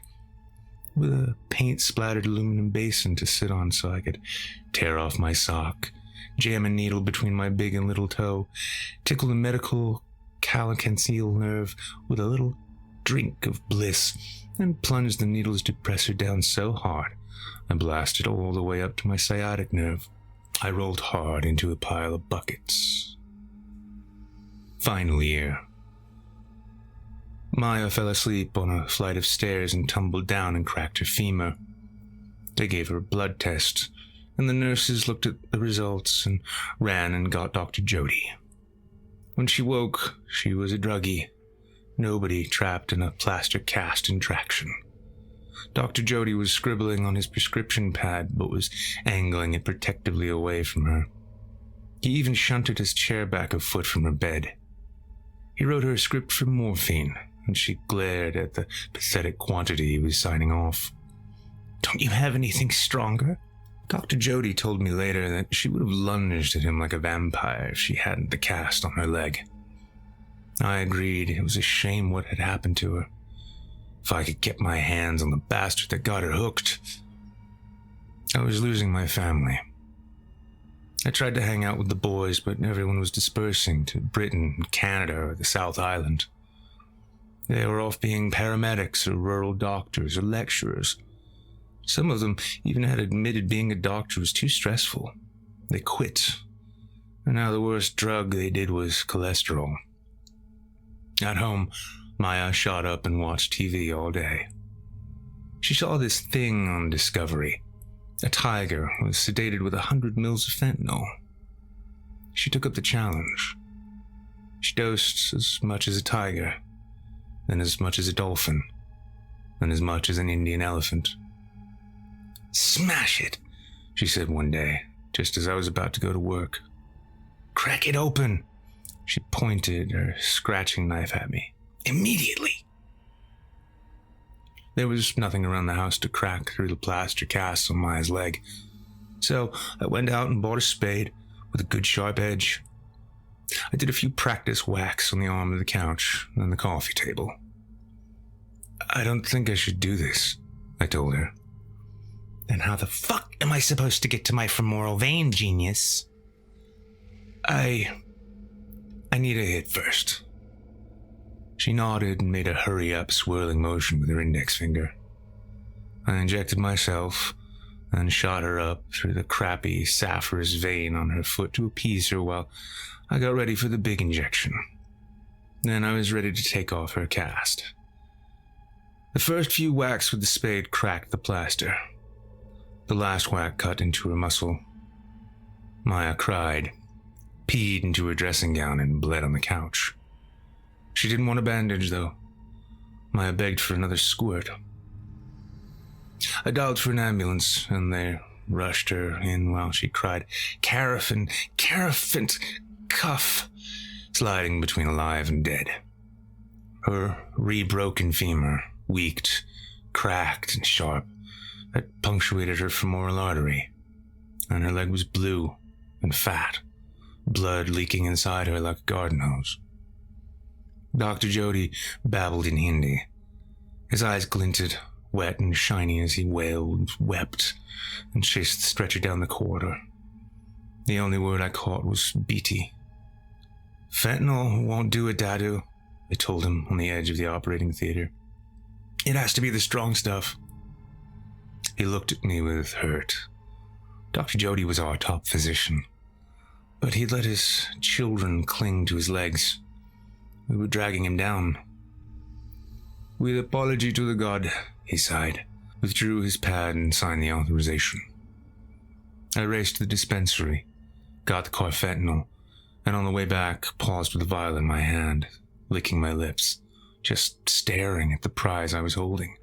with a paint-splattered aluminum basin to sit on so I could tear off my sock, jam a needle between my big and little toe, tickle the medical calicancele nerve with a little drink of bliss, and plunge the needle's depressor down so hard I blasted all the way up to my sciatic nerve. I rolled hard into a pile of buckets. Final year. Maya fell asleep on a flight of stairs and tumbled down and cracked her femur. They gave her a blood test, and the nurses looked at the results and ran and got Dr. Jody. When she woke, she was a druggie. Nobody trapped in a plaster cast in traction. Dr. Jody was scribbling on his prescription pad, but was angling it protectively away from her. He even shunted his chair back a foot from her bed. He wrote her a script for morphine, and she glared at the pathetic quantity he was signing off. Don't you have anything stronger? Dr. Jody told me later that she would have lunged at him like a vampire if she hadn't the cast on her leg. I agreed it was a shame what had happened to her. If I could get my hands on the bastard that got her hooked. I was losing my family. I tried to hang out with the boys, but everyone was dispersing to Britain, Canada, or the South Island. They were off being paramedics or rural doctors or lecturers. Some of them even had admitted being a doctor was too stressful. They quit. And now the worst drug they did was cholesterol. At home, Maya shot up and watched TV all day. She saw this thing on Discovery. A tiger was sedated with 100 mils of fentanyl. She took up the challenge. She dosed as much as a tiger, then as much as a dolphin, then as much as an Indian elephant. "Smash it," she said one day, just as I was about to go to work. "Crack it open." She pointed her scratching knife at me. "Immediately." There was nothing around the house to crack through the plaster cast on Maya's leg, so I went out and bought a spade with a good sharp edge. I did a few practice whacks on the arm of the couch and the coffee table. "I don't think I should do this," I told her. "Then how the fuck am I supposed to get to my femoral vein, genius?" I need a hit first." She nodded and made a hurry-up, swirling motion with her index finger. I injected myself and shot her up through the crappy sapphirous vein on her foot to appease her while I got ready for the big injection. Then I was ready to take off her cast. The first few whacks with the spade cracked the plaster. The last whack cut into her muscle. Maya cried, peed into her dressing gown, and bled on the couch. She didn't want a bandage, though. Maya begged for another squirt. I dialed for an ambulance, and they rushed her in while she cried, "Carafin, cuff," sliding between alive and dead. Her re-broken femur, weaked, cracked, and sharp, had punctuated her femoral artery, and her leg was blue and fat, blood leaking inside her like a garden hose. Dr. Jody babbled in Hindi. His eyes glinted, wet and shiny as he wailed, wept, and chased the stretcher down the corridor. The only word I caught was "BT." "Fentanyl won't do it, Dadu," I told him on the edge of the operating theater. "It has to be the strong stuff." He looked at me with hurt. Dr. Jody was our top physician, but he'd let his children cling to his legs. We were dragging him down. "With apology to the god," he sighed, withdrew his pad and signed the authorization. I raced to the dispensary, got the carfentanil, and on the way back paused with the vial in my hand, licking my lips, just staring at the prize I was holding.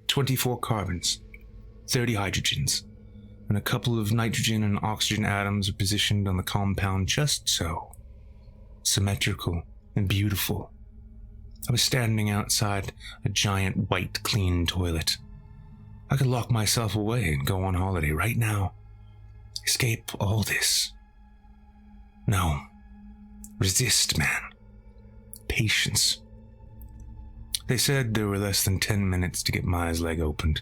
24 carbons, 30 hydrogens, and a couple of nitrogen and oxygen atoms are positioned on the compound just so. Symmetrical and beautiful. I was standing outside a giant white clean toilet. I could lock myself away and go on holiday right now. Escape all this. No. Resist, man. Patience. They said there were less than 10 minutes to get Maya's leg opened.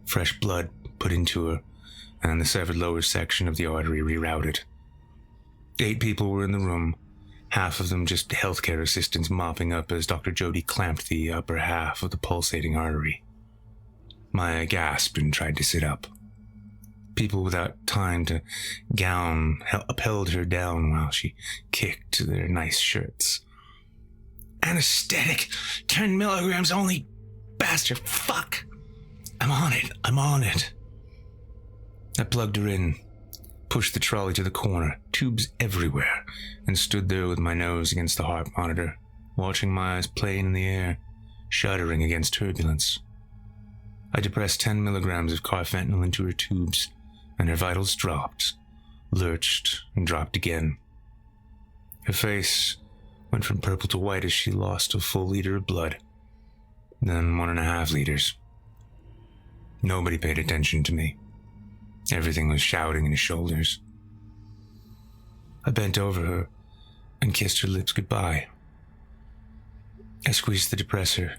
Fresh blood put into her, and the severed lower section of the artery rerouted. 8 people were in the room, half of them just healthcare assistants mopping up as Dr. Jody clamped the upper half of the pulsating artery. Maya gasped and tried to sit up. People without time to gown upheld her down while she kicked their nice shirts. "Anesthetic, 10 milligrams only, bastard, fuck! I'm on it. I plugged her in, pushed the trolley to the corner, tubes everywhere, and stood there with my nose against the heart monitor, watching my eyes plane in the air, shuddering against turbulence. I depressed 10 milligrams of carfentanil into her tubes, and her vitals dropped, lurched, and dropped again. Her face went from purple to white as she lost a full liter of blood, then 1.5 liters. Nobody paid attention to me. Everything was shouting in his shoulders. I bent over her and kissed her lips goodbye. I squeezed the depressor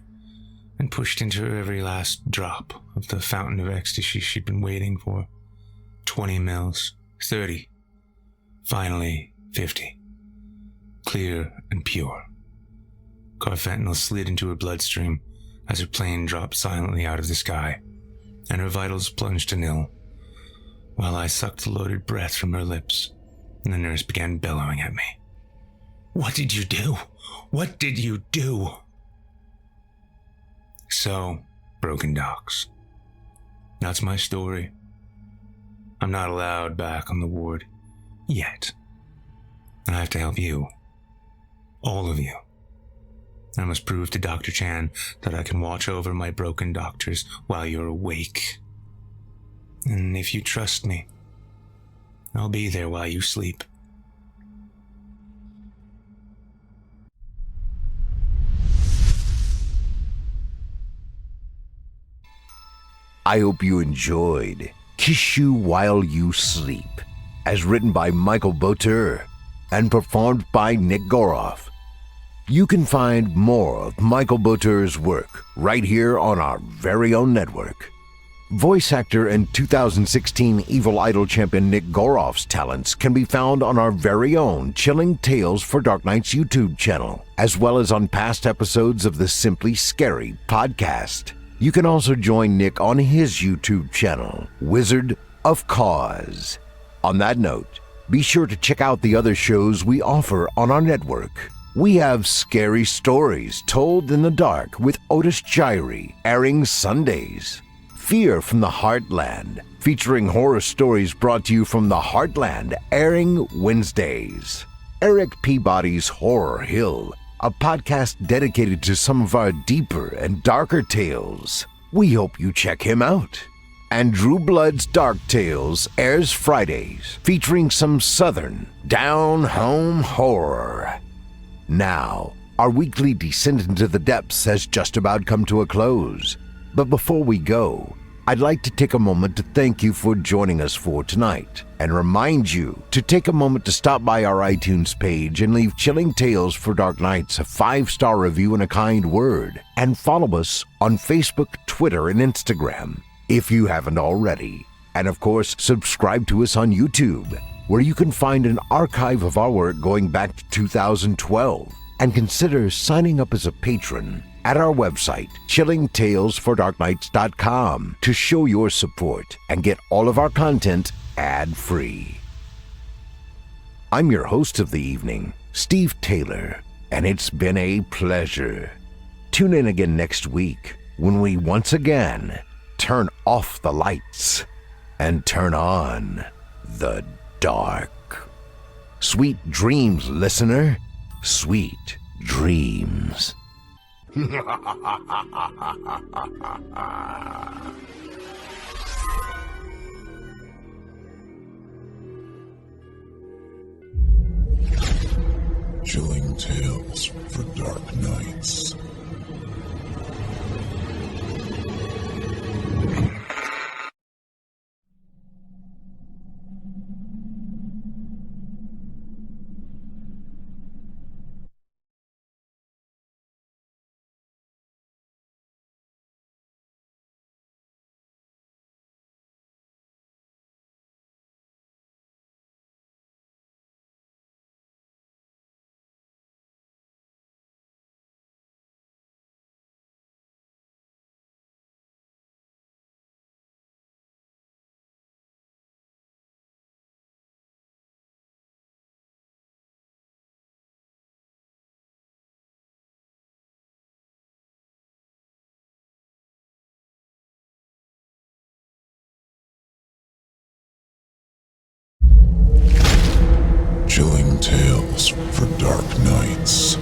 and pushed into her every last drop of the fountain of ecstasy she'd been waiting for. 20 mils, 30. Finally, 50. Clear and pure. Carfentanil slid into her bloodstream as her plane dropped silently out of the sky, and her vitals plunged to nil, while I sucked the loaded breath from her lips, and the nurse began bellowing at me. "What did you do? What did you do?" So, broken docs. That's my story. I'm not allowed back on the ward. Yet. And I have to help you. All of you. I must prove to Dr. Chan that I can watch over my broken doctors while you're awake. And if you trust me, I'll be there while you sleep. I hope you enjoyed Kiss You While You Sleep, as written by Michael Botur and performed by Nick Goroff. You can find more of Michael Botur's work right here on our very own network. Voice actor and 2016 Evil Idol champion Nick Goroff's talents can be found on our very own Chilling Tales for Dark Nights YouTube channel, as well as on past episodes of the Simply Scary podcast. You can also join Nick on his YouTube channel, Wizard of Cause. On that note, be sure to check out the other shows we offer on our network. We have Scary Stories Told in the Dark with Otis Gyrie, airing Sundays. Fear from the Heartland, featuring horror stories brought to you from the Heartland, airing Wednesdays. Eric Peabody's Horror Hill, a podcast dedicated to some of our deeper and darker tales. We hope you check him out. And Drew Blood's Dark Tales airs Fridays, featuring some southern, down-home horror. Now, our weekly descent into the depths has just about come to a close. But before we go, I'd like to take a moment to thank you for joining us for tonight, and remind you to take a moment to stop by our iTunes page and leave Chilling Tales for Dark Nights a 5-star review and a kind word, and follow us on Facebook, Twitter, and Instagram if you haven't already. And of course, subscribe to us on YouTube, where you can find an archive of our work going back to 2012, and consider signing up as a patron at our website, chillingtalesfordarknights.com, to show your support and get all of our content ad-free. I'm your host of the evening, Steve Taylor, and it's been a pleasure. Tune in again next week when we once again turn off the lights and turn on the dark. Sweet dreams, listener. Sweet dreams. Chilling Tales for Dark Nights. Chilling Tales for Dark Nights.